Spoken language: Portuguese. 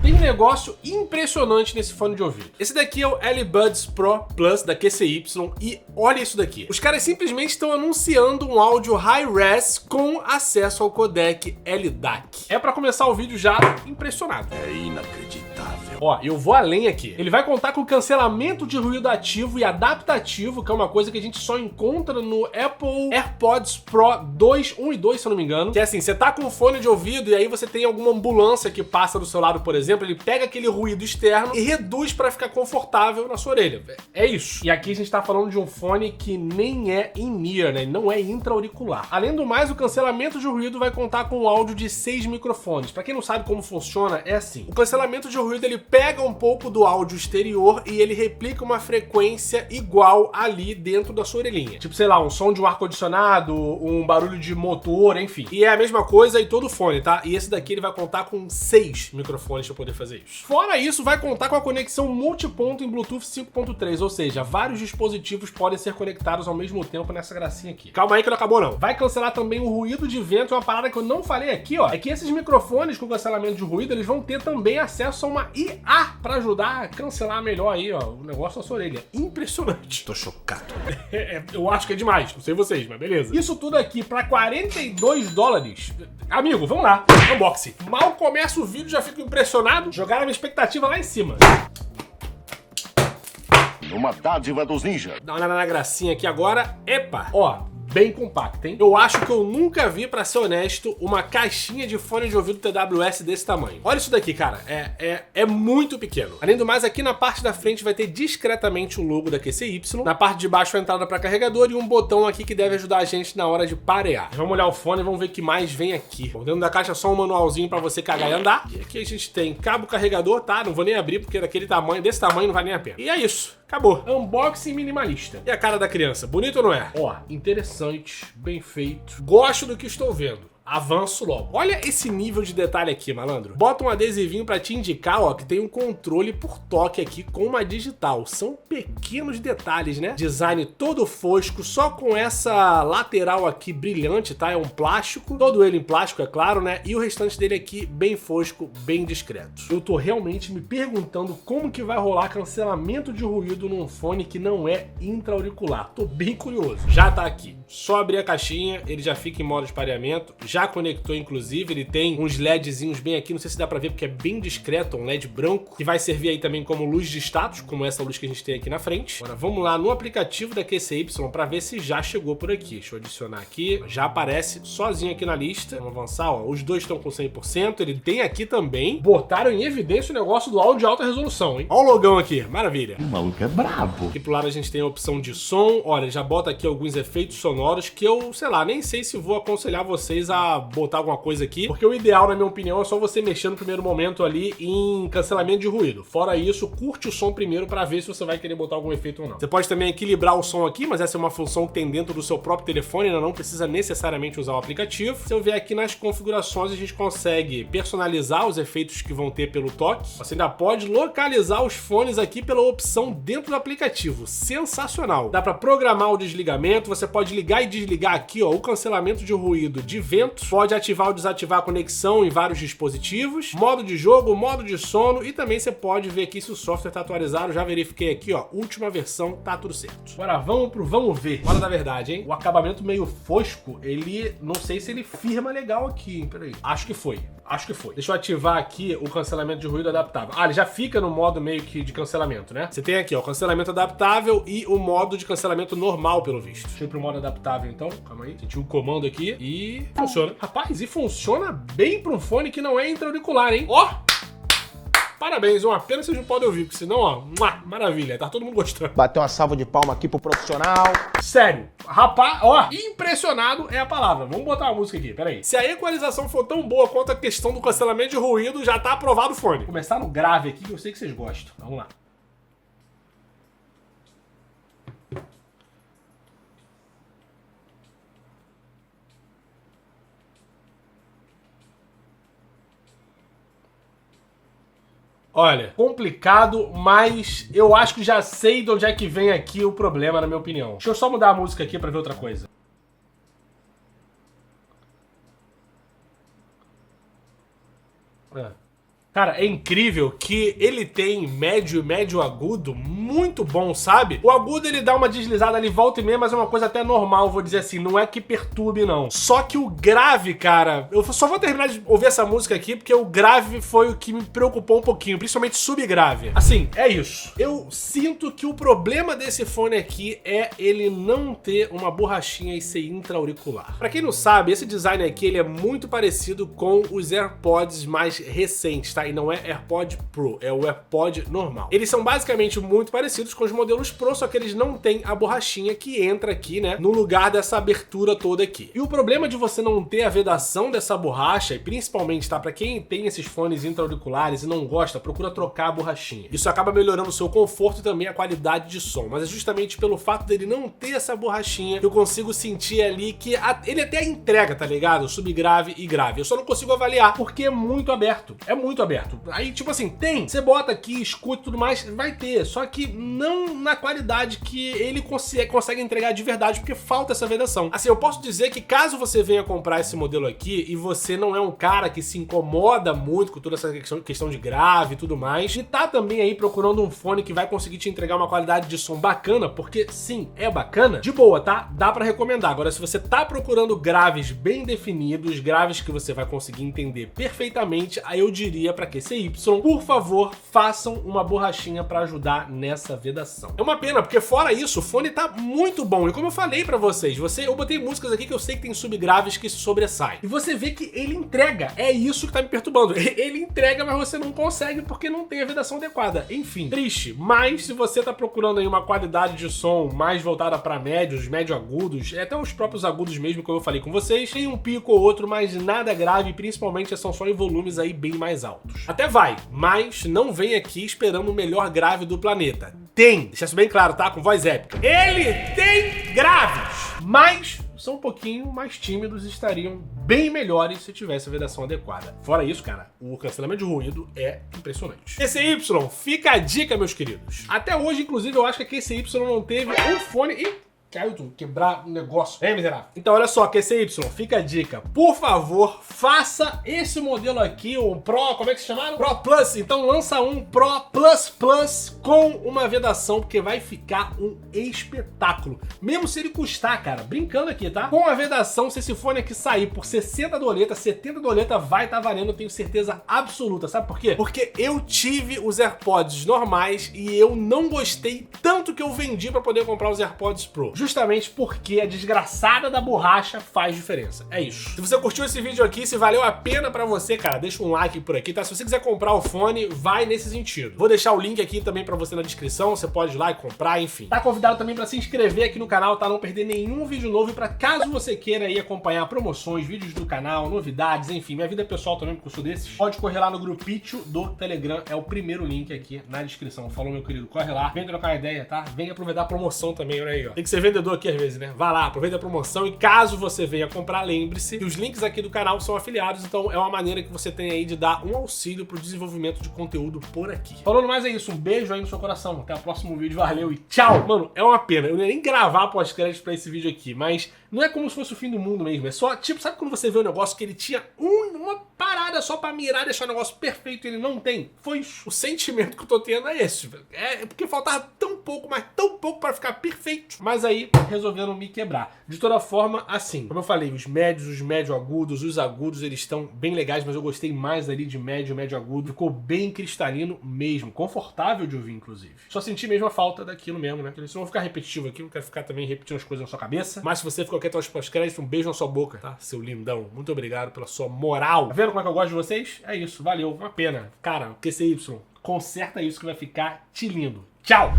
Tem um negócio impressionante nesse fone de ouvido. Esse daqui é o L-Buds Pro Plus da QCY e olha isso daqui. Os caras simplesmente estão anunciando um áudio high-res com acesso ao codec LDAC. É pra começar o vídeo já impressionado. É inacreditável. Ó, eu vou além aqui. Ele vai contar com cancelamento de ruído ativo e adaptativo, que é uma coisa que a gente só encontra no Apple AirPods Pro 2, 1 e 2, se eu não me engano. Que é assim, você tá com um fone de ouvido e aí você tem alguma ambulância que passa do seu lado, por exemplo, ele pega aquele ruído externo e reduz pra ficar confortável na sua orelha. É isso. E aqui a gente tá falando de um fone que nem é in-ear, né? Não é intra-auricular. Além do mais, o cancelamento de ruído vai contar com um áudio de 6 microfones. Pra quem não sabe como funciona, é assim. O cancelamento de ruído, ele pega um pouco do áudio exterior e ele replica uma frequência igual ali dentro da sua orelhinha. Tipo, sei lá, um som de um ar-condicionado, um barulho de motor, enfim. E é a mesma coisa em todo o fone, tá? E esse daqui ele vai contar com 6 microfones para poder fazer isso. Fora isso, vai contar com a conexão multiponto em Bluetooth 5.3, ou seja, vários dispositivos podem ser conectados ao mesmo tempo nessa gracinha aqui. Calma aí que não acabou não. Vai cancelar também o ruído de vento, uma parada que eu não falei aqui, ó, é que esses microfones com cancelamento de ruído, eles vão ter também acesso a uma IA para ajudar a cancelar melhor aí, ó, o negócio da sua orelha. Impressionante. Tô chocado. Eu acho que é demais, não sei vocês, mas beleza. Isso tudo aqui pra 42 dólares. Amigo, vamos lá. Unboxing. Mal começa o vídeo, já fico impressionado. Jogaram a minha expectativa lá em cima. Uma dádiva dos ninjas. Dá uma olhada na gracinha aqui agora. Epa, ó. Bem compacta, hein? Eu acho que eu nunca vi, pra ser honesto, uma caixinha de fone de ouvido TWS desse tamanho. Olha isso daqui, cara. É muito pequeno. Além do mais, aqui na parte da frente vai ter discretamente o logo da QCY. Na parte de baixo a entrada para carregador e um botão aqui que deve ajudar a gente na hora de parear. Vamos olhar o fone e vamos ver o que mais vem aqui. Bom, dentro da caixa só um manualzinho para você cagar e andar. E aqui a gente tem cabo carregador, tá? Não vou nem abrir porque daquele tamanho, desse tamanho não vai nem a pena. E é isso. Acabou. Unboxing minimalista. E a cara da criança? Bonito ou não é? Ó, interessante, bem feito. Gosto do que estou vendo. Avanço logo. Olha esse nível de detalhe aqui, malandro. Bota um adesivinho pra te indicar, ó, que tem um controle por toque aqui com uma digital. São pequenos detalhes, né? Design todo fosco, só com essa lateral aqui brilhante, tá? É um plástico. Todo ele em plástico, é claro, né? E o restante dele aqui bem fosco, bem discreto. Eu tô realmente me perguntando como que vai rolar cancelamento de ruído num fone que não é intra-auricular. Tô bem curioso. Já tá aqui. Só abrir a caixinha, ele já fica em modo de pareamento. Já conectou, inclusive, ele tem uns LEDzinhos bem aqui, não sei se dá pra ver porque é bem discreto, um LED branco, que vai servir aí também como luz de status, como essa luz que a gente tem aqui na frente. Agora vamos lá no aplicativo da QCY pra ver se já chegou por aqui. Deixa eu adicionar aqui, já aparece sozinho aqui na lista. Vamos avançar, ó, os dois estão com 100%, ele tem aqui também, botaram em evidência o negócio do áudio de alta resolução, hein? Ó o logão aqui, maravilha. O maluco é brabo. Aqui pro lado a gente tem a opção de som, olha, já bota aqui alguns efeitos sonoros que eu, sei lá, nem sei se vou aconselhar vocês a botar alguma coisa aqui, porque o ideal, na minha opinião, é só você mexer no primeiro momento ali em cancelamento de ruído. Fora isso, curte o som primeiro pra ver se você vai querer botar algum efeito ou não. Você pode também equilibrar o som aqui, mas essa é uma função que tem dentro do seu próprio telefone, não precisa necessariamente usar o aplicativo. Se eu vier aqui nas configurações, a gente consegue personalizar os efeitos que vão ter pelo toque. Você ainda pode localizar os fones aqui pela opção dentro do aplicativo. Sensacional! Dá pra programar o desligamento, você pode ligar e desligar aqui, ó, o cancelamento de ruído de vento, pode ativar ou desativar a conexão em vários dispositivos, modo de jogo, modo de sono e também você pode ver aqui se o software está atualizado. Já verifiquei aqui, ó, última versão, tá tudo certo. Agora vamos pro vamos ver. Hora da verdade, hein? O acabamento meio fosco, ele, não sei se ele firma legal aqui, hein? Peraí. Acho que foi. Deixa eu ativar aqui o cancelamento de ruído adaptável. Ah, ele já fica no modo meio que de cancelamento, né? Você tem aqui, ó, cancelamento adaptável e o modo de cancelamento normal, pelo visto. Deixa eu ir pro modo adaptável, então. Calma aí. Senti um comando aqui e funciona. Rapaz, e funciona bem para um fone que não é intra-auricular, hein? Ó! Parabéns, uma pena vocês não podem ouvir, porque senão, ó, maravilha, tá todo mundo gostando. Bateu uma salva de palma aqui pro profissional. Sério, rapaz, ó, impressionado é a palavra. Vamos botar uma música aqui, peraí. Se a equalização for tão boa quanto a questão do cancelamento de ruído, já tá aprovado o fone. Vou começar no grave aqui, que eu sei que vocês gostam. Vamos lá. Olha, complicado, mas eu acho que já sei de onde é que vem aqui o problema, na minha opinião. Deixa eu só mudar a música aqui pra ver outra coisa. Cara, é incrível que ele tem médio e médio agudo muito bom, sabe? O agudo ele dá uma deslizada ali, volta e meia, mas é uma coisa até normal, vou dizer assim, não é que perturbe não. Só que o grave, cara, eu só vou terminar de ouvir essa música aqui porque o grave foi o que me preocupou um pouquinho, principalmente subgrave. Assim, é isso. Eu sinto que o problema desse fone aqui é ele não ter uma borrachinha e ser intra-auricular. Pra quem não sabe, esse design aqui ele é muito parecido com os AirPods mais recentes, tá? E não é AirPod Pro, é o AirPod normal. Eles são basicamente muito parecidos com os modelos Pro, só que eles não têm a borrachinha que entra aqui, né, no lugar dessa abertura toda aqui. E o problema de você não ter a vedação dessa borracha, e principalmente, tá, pra quem tem esses fones intra-auriculares e não gosta, procura trocar a borrachinha. Isso acaba melhorando o seu conforto e também a qualidade de som, mas é justamente pelo fato dele não ter essa borrachinha que eu consigo sentir ali que ele até entrega, tá ligado? Subgrave e grave. Eu só não consigo avaliar porque é muito aberto. É muito aberto. Aí, tipo assim, você bota aqui, escuta e tudo mais, vai ter, só que não na qualidade que ele consegue entregar de verdade, porque falta essa vedação. Assim, eu posso dizer que caso você venha comprar esse modelo aqui e você não é um cara que se incomoda muito com toda essa questão de grave e tudo mais, e tá também aí procurando um fone que vai conseguir te entregar uma qualidade de som bacana, porque sim, é bacana, de boa, tá? Dá pra recomendar. Agora, se você tá procurando graves bem definidos, graves que você vai conseguir entender perfeitamente, aí eu diria pra QCY, por favor, façam uma borrachinha pra ajudar nessa vedação. É uma pena, porque fora isso, o fone tá muito bom. E como eu falei pra vocês, eu botei músicas aqui que eu sei que tem subgraves que sobressaem. E você vê que ele entrega. É isso que tá me perturbando. Ele entrega, mas você não consegue porque não tem a vedação adequada. Enfim, triste. Mas se você tá procurando aí uma qualidade de som mais voltada pra médios, médio agudos, até os próprios agudos mesmo, como eu falei com vocês, tem um pico ou outro, mas nada grave, principalmente são só em volumes aí bem mais altos. Até vai, mas não vem aqui esperando o melhor grave do planeta. Tem, deixa isso bem claro, tá? Com voz épica. Ele tem graves, mas são um pouquinho mais tímidos e estariam bem melhores se tivesse a vedação adequada. Fora isso, cara, o cancelamento de ruído é impressionante. QCY, fica a dica, meus queridos. Até hoje, inclusive, eu acho que a QCY não teve um fone... Caiu tudo, quebrar um negócio. É, miserável. Então, olha só, QCY, fica a dica. Por favor, faça esse modelo aqui, o Pro, como é que se chamaram? Pro Plus. Então, lança um Pro Plus Plus com uma vedação, porque vai ficar um espetáculo. Mesmo se ele custar, cara, brincando aqui, tá? Com a vedação, se esse fone aqui sair por 60 doletas, 70 doletas vai estar valendo, eu tenho certeza absoluta. Sabe por quê? Porque eu tive os AirPods normais e eu não gostei tanto que eu vendi pra poder comprar os AirPods Pro. Justamente porque a desgraçada da borracha faz diferença. É isso. Se você curtiu esse vídeo aqui, se valeu a pena pra você, cara, deixa um like por aqui, tá? Se você quiser comprar o fone, vai nesse sentido. Vou deixar o link aqui também pra você na descrição, você pode ir lá e comprar, enfim. Tá convidado também pra se inscrever aqui no canal, tá? Não perder nenhum vídeo novo e pra caso você queira aí acompanhar promoções, vídeos do canal, novidades, enfim, minha vida pessoal também, porque eu sou desses, pode correr lá no grupinho do Telegram, é o primeiro link aqui na descrição. Falou, meu querido, corre lá, vem trocar ideia, tá? Vem aproveitar a promoção também, olha aí, ó. Tem que ser vendedor aqui às vezes, né? Vai lá, aproveita a promoção e caso você venha comprar, lembre-se que os links aqui do canal são afiliados, então é uma maneira que você tem aí de dar um auxílio pro desenvolvimento de conteúdo por aqui. Falando mais é isso, um beijo aí no seu coração, até o próximo vídeo, valeu e tchau! Mano, é uma pena, eu não ia nem gravar pós-crédito pra esse vídeo aqui, mas não é como se fosse o fim do mundo mesmo, é só, tipo, sabe quando você vê um negócio que ele tinha uma parada só pra mirar e deixar o negócio perfeito e ele não tem? Foi o sentimento que eu tô tendo, é esse, é porque faltava tão pouco, mas tão pouco pra ficar perfeito, mas aí resolveram me quebrar. De toda forma, assim, como eu falei, os médios, os médio agudos, os agudos, eles estão bem legais, mas eu gostei mais ali de médio, médio agudo. Ficou bem cristalino mesmo, confortável de ouvir, inclusive. Só senti mesmo a falta daquilo mesmo, né? Eles não vão ficar repetitivo aqui, não quero ficar também repetindo as coisas na sua cabeça. Mas se você ficou quieto aos pós-créditos, um beijo na sua boca, tá? Seu lindão. Muito obrigado pela sua moral. Tá vendo como é que eu gosto de vocês? É isso, valeu, uma pena. Cara, o QCY, conserta isso que vai ficar lindo. Tchau!